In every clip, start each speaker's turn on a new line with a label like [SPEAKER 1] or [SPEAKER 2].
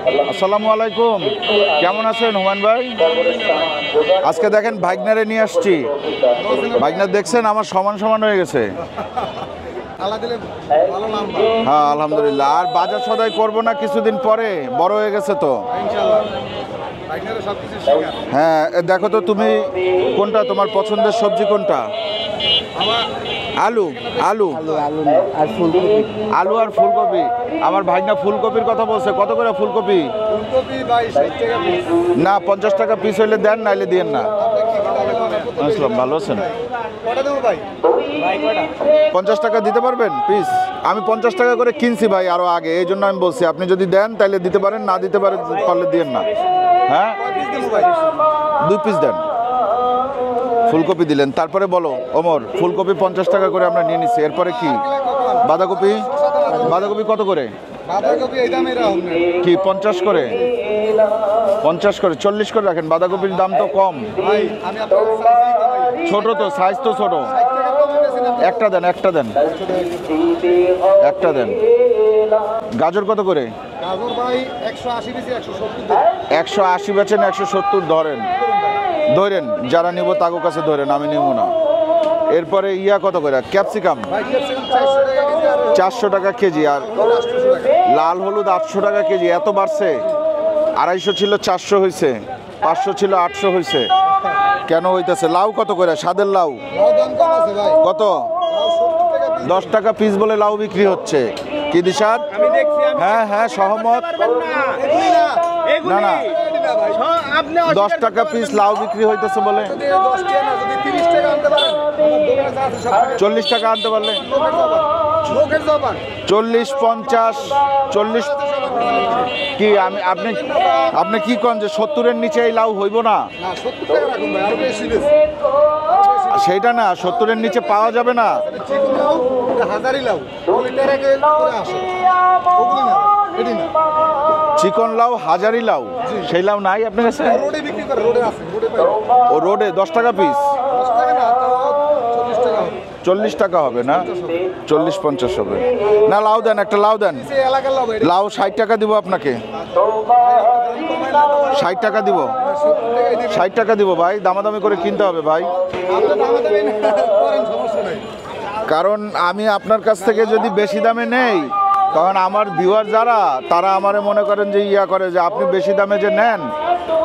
[SPEAKER 1] আসসালামু আলাইকুম, কেমন আছেন হুমায়ুন ভাই? আজকে দেখেন ভাইগনারে নিয়ে আসছি। ভাইগনা দেখছেন আমার সমান সমান হয়ে গেছে। হ্যাঁ আলহামদুলিল্লাহ। আর বাজার সদাই করবো না কিছুদিন পরে, বড় হয়ে গেছে তো। হ্যাঁ দেখো তো তুমি কোনটা তোমার পছন্দের সবজি কোনটা? আলু আলু আলু আর ফুলকপি। আমার ভাইনা ফুলকপির কথা বলছে, কত করে ফুলকপি? না 50 টাকা পিস হইলে দেন, নাইলে দিয়েন না। আসলাম, ভালো আছেন? 50 টাকা দিতে পারবেন পিস? আমি 50 টাকা করে কিনছি ভাই আরো আগে, এই জন্য আমি বলছি আপনি যদি দেন তাহলে দিতে পারেন, না দিতে পারলে দিয়েন না। হ্যাঁ 2 পিস দেন। ফুলকপি দিলেন, তারপরে বলো ওমর, ফুলকপি 50 টাকা করে আমরা নিয়ে নিচ্ছি। এরপরে কি? বাঁধাকপি বাঁধাকপি কত করে? কি 50 করে? 50 করে 40 করে রাখেন। বাঁধাকপির দাম তো কম, ছোট তো, সাইজ তো ছোট। একটা দেন, একটা দেন, একটা দেন। গাজর কত করে? 180 বেচেন, 170 ধরেন। যারা নিব তাগো কাছে ধরেন, আমি নিব না। এরপরে ইয়া কত করে? ক্যাপসিকাম 400 টাকা কেজি। আর লাল হলুদ 800 টাকা কেজি। এত বাড়ছে? 250 ছিল 400 হয়েছে, 500 ছিল 800 হয়েছে। কেন হইতেছে? লাউ কত করে? স্বাদের লাউ কত? 10 টাকা পিস বলে লাউ বিক্রি হচ্ছে। কি দিশাদ? হ্যাঁ হ্যাঁ সহমত। না না 10 টাকা পিস লাউ বিক্রি হইতেছে বলে। 40 টাকা আনতে পারলে 40 50 40 কি? আপনি কি কন যে 70-এর নিচে এই লাউ হইব না? সেইটা না, 70-এর নিচে পাওয়া যাবে না। চিকন লাউ হাজারি লাউ, সেই লাউ নাই আপনার কাছে? ও রোডে 10 টাকা পিস। 40 টাকা হবে না? 40-50 হবে না। লাউ দেন, একটা লাউ দেন। লাউ 60 টাকা দিব আপনাকে। 60 টাকা দিব, 60 টাকা দিব ভাই। দামাদামি করে কিনতে হবে ভাই, কারণ আমি আপনার কাছ থেকে যদি বেশি দামে নেই তখন আমার ভিউয়ার যারা, তারা আমারে মনে করেন যে ইয়া করে যে আপনি বেশি দামে যে নেন।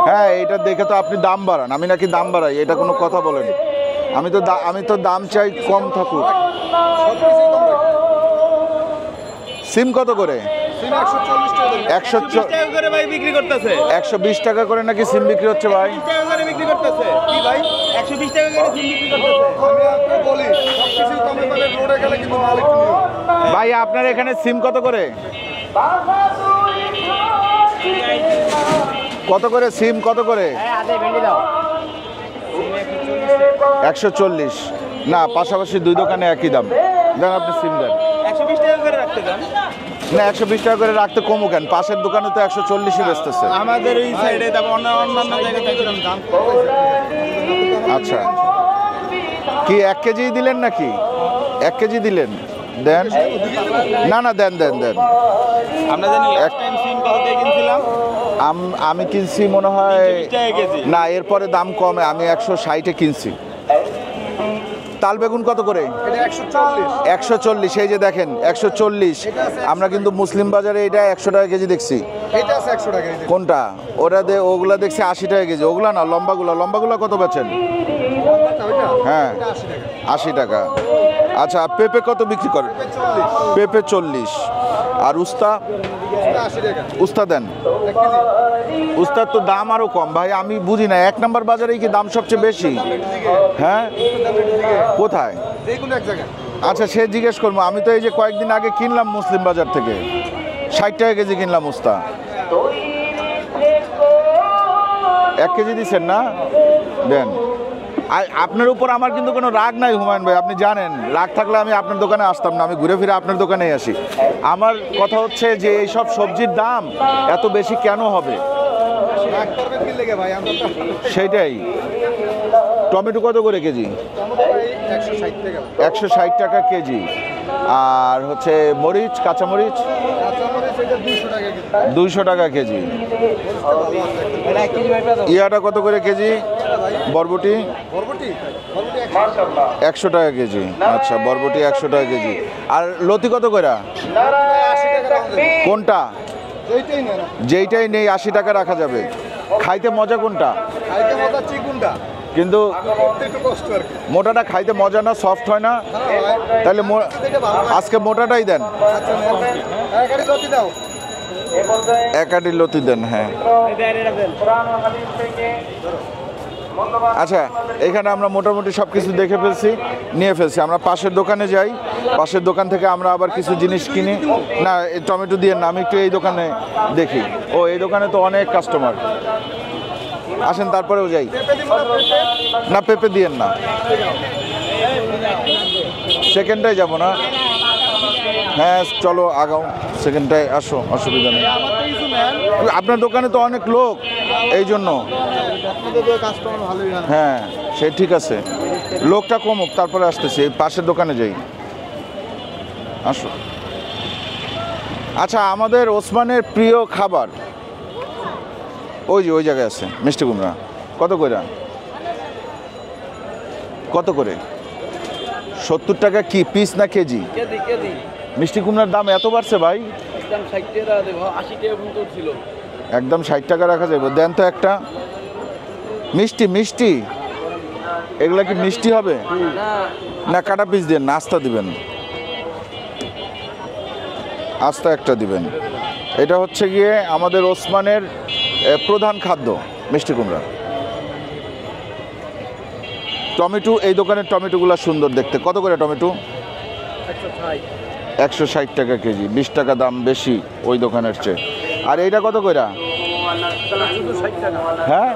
[SPEAKER 1] হ্যাঁ এটা দেখে তো আপনি দাম বাড়ান, আমি নাকি দাম বাড়াই, এটা কোনো কথা বলেন? আমি তো দাম চাই কম থাকুক। সিম কত করে? 120 টাকা করে নাকি সিম বিক্রি হচ্ছে ভাই? ভাই আপনার এখানে সিম কত করে? কত করে সিম কত করে? 140 না, পাশাপাশি দুই দোকানে একই দাম। দেন আপনি সিম দেন। 120 টাকা করে রাখতে দেন না। 120 টাকা করে রাখতে কমও কেন? পাশের দোকানে তো 140-ই বেচতেছে। আমাদের এই সাইডে অন্যান্য জায়গায় দাম। আচ্ছা কি 1 কেজি দিলেন নাকি? 1 কেজি দিলেন, দেন। না না দেন দেন দেন। আমি কিনছি মনে হয় না, এরপরে দাম কমে। আমি 160-এ কিনছি। তাল বেগুন কত করে? 140। এই যে দেখেন 140। আমরা কিন্তু মুসলিম বাজারে এটা 100 টাকা কেজি দেখছি। কোনটা? ওগুলা দেখছি 80 টাকা কেজি। ওগুলা না, লম্বাগুলা কত বেচেন? হ্যাঁ 80 টাকা। আচ্ছা পেঁপে কত বিক্রি করেন? পেঁপে 40। আর উস্তা দেন। উস্তার তো দাম আরো কম ভাই, আমি বুঝি না। 1 নম্বর বাজারেই কি দাম সবচেয়ে বেশি? হ্যাঁ কোথায়? আচ্ছা সে জিজ্ঞেস করবো। আমি তো এই যে কয়েকদিন আগে কিনলাম মুসলিম বাজার থেকে, 60 টাকা কেজি কিনলাম উস্তা। 1 কেজি দিচ্ছেন না? দেন। আপনার উপর আমার কিন্তু কোনো রাগ নাই হুমায়ুন ভাই, আপনি জানেন। রাগ থাকলে আমি আপনার দোকানে আসতাম না, আমি ঘুরে ফিরে আপনার দোকানেই আসি। আমার কথা হচ্ছে যে এইসব সবজির দাম এত বেশি কেন হবে? সেইটাই। টমেটো কত করে কেজি? 160 টাকা কেজি। আর হচ্ছে মরিচ, কাঁচামরিচ 200 টাকা কেজি। ইয়াটা কত করে কেজি? বরবটি 100 টাকা কেজি। আচ্ছা, বরবটি 100 টাকা কেজি। আর লতি কত করে? কোনটা? যেইটাই নেই 80 টাকা রাখা যাবে। খাইতে মজা কোনটা? কিন্তু মোটাটা খাইতে মজা না, সফট হয় না। তাহলে আজকে মোটাটাই দেন, এক আটি লতি দেন। হ্যাঁ, আচ্ছা, এখানে আমরা মোটামুটি সব কিছু দেখে ফেলছি, নিয়ে ফেলছি। আমরা পাশের দোকানে যাই, পাশের দোকান থেকে আমরা আবার কিছু জিনিস কিনি। না, টমেটো দিয়ে না, আমি একটু এই দোকানে দেখি। ও, এই দোকানে তো অনেক কাস্টমার। আসেন, তারপরেও যাই। না, পেঁপে দিয়েন না, সেকেন্ডটাই যাব না। হ্যাঁ, চলো আগাও, সেকেন্ডটায় আসো, অসুবিধা নেই। আপনার দোকানে তো অনেক লোক, এই জন্য। হ্যাঁ, সে ঠিক আছে, লোকটা কমুক, তারপরে আসতেছি। এই পাশের দোকানে যাই, আসো। আচ্ছা, আমাদের ওসমানের প্রিয় খাবার ওই যে ওই জায়গায় আছে, মিষ্টি কুমড়া। কত করে? কত করে? 70 টাকা কি পিস না কেজি? মিষ্টি কুমড়ার দাম এত বাড়ছে ভাই? একদম 60 টাকা রাখা যাবে। দেন তো একটা মিষ্টি। মিষ্টি এগুলা কি মিষ্টি হবে না কাটা পিস দেন? নাস্তা দিবেন, আস্তা একটা দিবেন। এটা হচ্ছে গিয়ে আমাদের ওসমানের প্রধান খাদ্য, মিষ্টি কুমড়া। টমেটো, এই দোকানের টমেটোগুলো সুন্দর দেখতে। কত করে টমেটো? 160 টাকা কেজি, 20 টাকা দাম বেশি ওই দোকানের চেয়ে। আর এইটা কত করে? হ্যাঁ,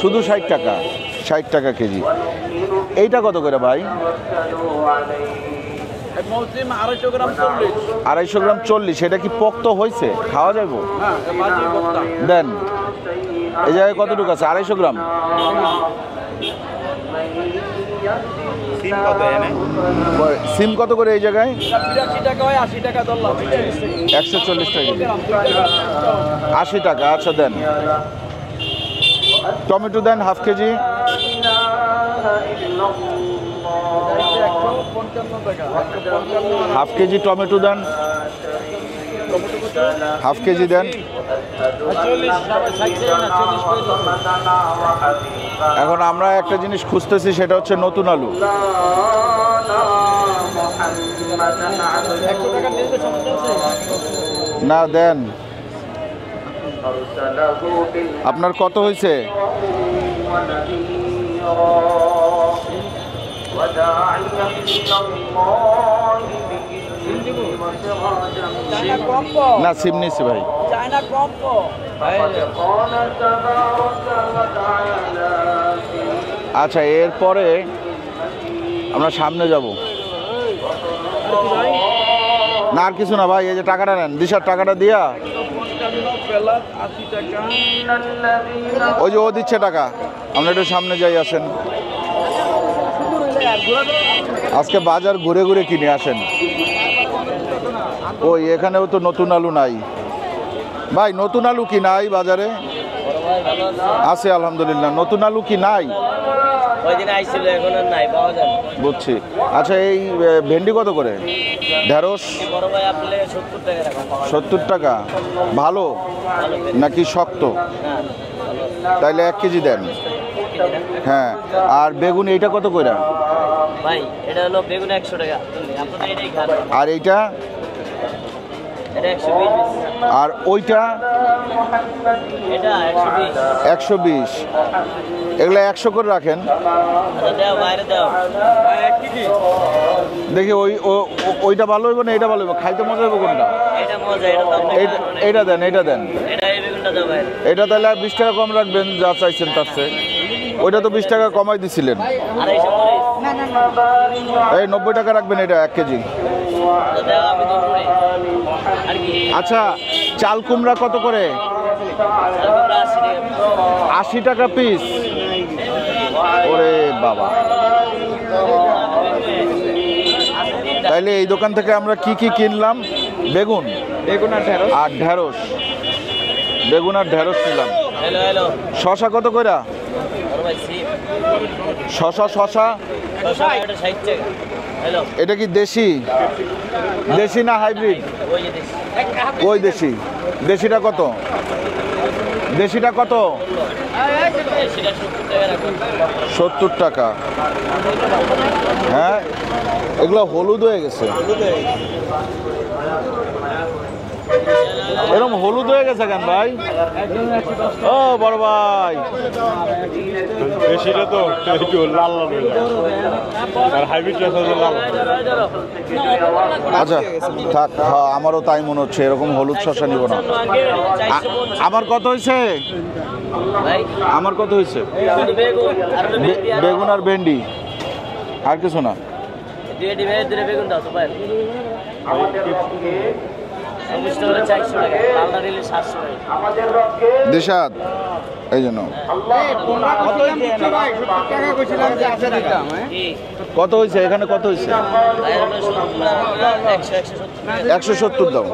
[SPEAKER 1] শুধু 60 টাকা, 60 টাকা কেজি। এইটা কত করে ভাই? 250 গ্রাম 40। এটা কি পোক্ত হয়েছে, খাওয়া যাবে? দেন, এই জায়গায় কতটুকু আছে? 250 গ্রাম। সিম কত করে এই জায়গায়? 140 টাকা। 80 টাকা। আচ্ছা, দেন। টমেটো দেন half KG. Half KG tomato দেন, হাফ কেজি দেন। এখন আমরা একটা জিনিস খুঁজতেছি, সেটা হচ্ছে নতুন আলু। না, দেন। আপনার কত হয়েছে? না, সিম নিছি ভাই। আচ্ছা, এরপরে আমরা সামনে যাব না, আর কিছু না ভাই। এই যে টাকাটা নেন, দিশার টাকাটা দিয়া। ওই যে ও দিচ্ছে টাকা, আমরা একটু সামনে যাই, আসেন। আজকে বাজার ঘুরে ঘুরে কিনে আসেন। ওই এখানেও তো নতুন আলু নাই ভাই। নতুন আলু কি নাই বাজারে? আছে আলহামদুলিল্লাহ। নতুন আলু কি নাই? বুঝছি। আচ্ছা, এই ভেন্ডি কত করে? ঢেঁড়স 70 টাকা। ভালো নাকি শক্ত? তাইলে 1 কেজি দেন। হ্যাঁ, আর বেগুন এইটা কত করে
[SPEAKER 2] ভাই? এটা হলো বেগুন 100 টাকা। আপনারা এটাই খান।
[SPEAKER 1] আর এইটা?
[SPEAKER 2] এটা 120।
[SPEAKER 1] আর ওইটা?
[SPEAKER 2] এটা 120।
[SPEAKER 1] 120। এগুলো 100 করে রাখেন।
[SPEAKER 2] আচ্ছা, দাও বাইরে দাও।
[SPEAKER 1] দেখি ওইটা ভালো হইব না এটা ভালো হইব? খাইতে মজা হইব কোনটা?
[SPEAKER 2] এটা মজা, এটা দাম।
[SPEAKER 1] এইটা দেন, এইটা দেন।
[SPEAKER 2] এটা এই বেগুনটা দাও বাইরে।
[SPEAKER 1] এটা তাহলে 20 টাকা কম রাখবেন, যা চাইছেন তার চেয়ে। ওইটা তো 20 টাকা কমাই দিছিলেন।
[SPEAKER 2] 250 করে।
[SPEAKER 1] এই 90 টাকা রাখবেন এটা 1 কেজি।
[SPEAKER 2] দাও, আমি তো করে। আর কি?
[SPEAKER 1] আচ্ছা, চাল কুমড়া কত করে? 80 টাকা পিস। ওরে বাবা, তাইলে এই দোকান থেকে আমরা কি কি কিনলাম? বেগুন আর ঢেঁড়স, বেগুন আর ঢেঁড়স নিলাম।
[SPEAKER 2] হ্যালো হ্যালো
[SPEAKER 1] শশা কত কইরা?
[SPEAKER 2] ভাই সিম
[SPEAKER 1] শশা শশা
[SPEAKER 2] 60 টাকা। হ্যালো
[SPEAKER 1] এটা কি দেশি? দেশি না হাইব্রিড?
[SPEAKER 2] ওই যে দেখি
[SPEAKER 1] ওই দেশি। দেশিটা কত? দেশিটা কত?
[SPEAKER 2] সেটা 70 টাকা রাখুন।
[SPEAKER 1] 70 টাকা। হ্যাঁ, এগুলো হলুদ হয়ে গেছে। এরকম হলুদ হয়ে গেছে কেন ভাই? ও বড় ভাই,
[SPEAKER 3] বেশিটা তো একটু লাল লাল হয়ে যায়। আর হাইব্রিডটা হচ্ছে লাল।
[SPEAKER 1] আচ্ছা থাক, হ্যাঁ আমারও তাই মনে হচ্ছে, এরকম হলুদ শশা নিব না। আমার কত হয়েছে?
[SPEAKER 2] ভাই
[SPEAKER 1] আমার কত হয়েছে?
[SPEAKER 2] বেগুন আর
[SPEAKER 1] বেগুন আর ভেন্ডি, আর কিছু না।
[SPEAKER 2] দুই বেগুন দাও তো ভাই। 400 টাকা, পাল্টা দিলে 700 টাকা।
[SPEAKER 1] দিশাদ এই জন্য
[SPEAKER 2] কি
[SPEAKER 1] কত হয়েছে? এখানে কত হয়েছে? 170 দাও।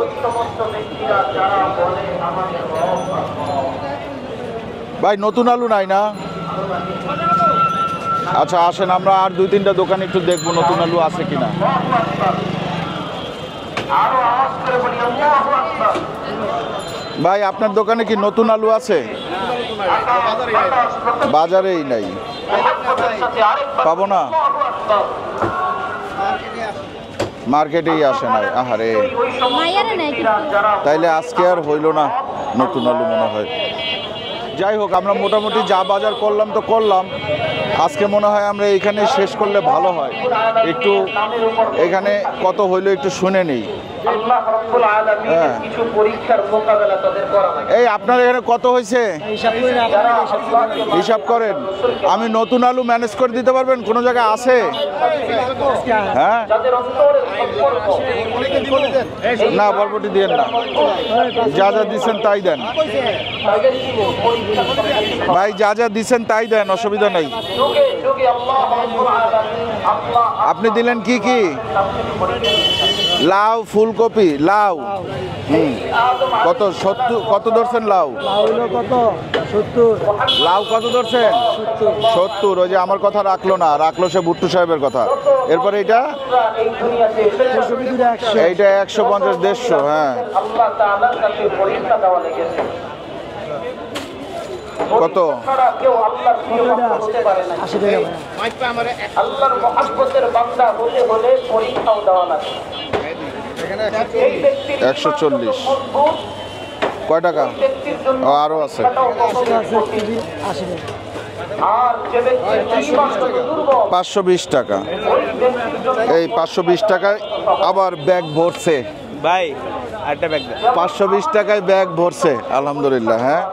[SPEAKER 1] ভাই নতুন আলু নাই না? আচ্ছা আসেন, আমরা আর 2-3টা দোকান একটু দেখবো নতুন আলু আছে কিনা। ভাই আপনার দোকানে কি নতুন আলু আছে? বাজারেই নাই, পাবো না, মার্কেটেই আসে নাই। আহারে, তাইলে আজকে আর হইল না নতুন আলু মনে হয়। যাই হোক, আমরা মোটামুটি যা বাজার করলাম তো করলাম, আজকে মনে হয় আমরা এইখানে শেষ করলে ভালো হয়। একটু এখানে কত হইলো একটু শুনে নেই। হ্যাঁ, এই আপনার এখানে কত হয়েছে হিসাব করেন। আমি নতুন আলু ম্যানেজ করে দিতে পারবেন? কোনো জায়গায় আছে? হ্যাঁ না, বরবটি দিয়েন না, যা যা দিচ্ছেন তাই দেন ভাই, যা যা দিচ্ছেন তাই দেন, অসুবিধা নাই। আপনি দিলেন কি কি? লাউ, ফুলকপি, লাউ কত? 70 কত ধরছেন লাউ? লাউ কত ধরছেন? 70। ওই যে আমার কথা রাখলো না, রাখলো সে ভুট্টু সাহেবের কথা। এরপরে এইটা 150, 150। হ্যাঁ, কত? আল্লাহর 140। কয় টাকা? ও আরো আছে। 520 টাকা। এই 520 টাকায় আবার ব্যাগ ভরছে
[SPEAKER 3] ভাই আরেকটা ব্যাগ দেন।
[SPEAKER 1] 520 টাকায় ব্যাগ ভরছে, আলহামদুলিল্লাহ। হ্যাঁ,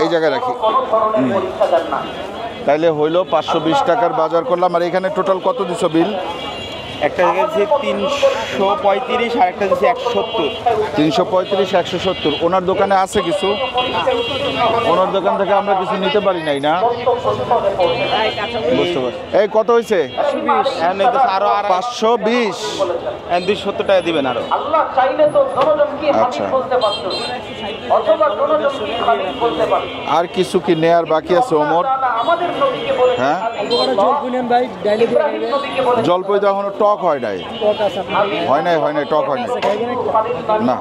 [SPEAKER 1] এই জায়গায় রাখি। তাইলে হইলো 520 টাকার বাজার করলাম। আর এখানে টোটাল কত দিছো বিল?
[SPEAKER 3] একটা দিয়েছি 335 আর একটা দিয়েছি 170।
[SPEAKER 1] 335, 170। ওনার দোকানে আছে কিছু? ওনার দোকান থেকে আমরা কিছু নিতে পারি নাই না? বুঝতে পারছি। এই কত হয়েছে? 520।
[SPEAKER 3] 270 টাকা দিবেন আরো।
[SPEAKER 1] আচ্ছা, আর কিছু কি নেয়ার বাকি আছে ওমর? হ্যাঁ, জলপাই তো এখনো টক হয় নাই, হয় নাই, টক হয় নাই না।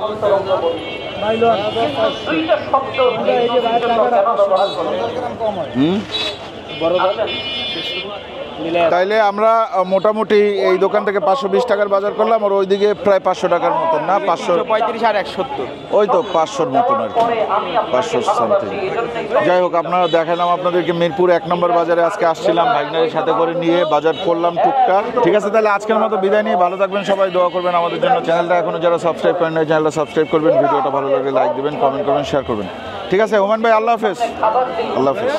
[SPEAKER 1] তাইলে আমরা মোটামুটি এই দোকান থেকে 520 টাকার বাজার করলাম, আর ওইদিকে প্রায় 500 টাকার মতন না,
[SPEAKER 3] 535 আর 170।
[SPEAKER 1] ওই তো 500-র মতন আর কি, 500 সামথিং। যাই হোক, আপনারা দেখালাম আপনাদেরকে মিরপুর 1 নম্বর বাজারে আজকে আসছিলাম, ভাইগনারের সাথে করে নিয়ে বাজার করলাম টুকটাক। ঠিক আছে, তাহলে আজকের মতো বিদায় নিয়ে ভালো থাকবেন সবাই, দোয়া করবেন আমাদের জন্য। চ্যানেলটা এখনো যারা সাবস্ক্রাইব করেন নাই, চ্যানেলটা সাবস্ক্রাইব করবেন, ভিডিওটা ভালো লাগলে লাইক দিবেন, কমেন্ট করবেন, শেয়ার করবেন। ঠিক আছে হুমায়ুন ভাই, আল্লাহ হাফেজ। আল্লাহ হাফেজ।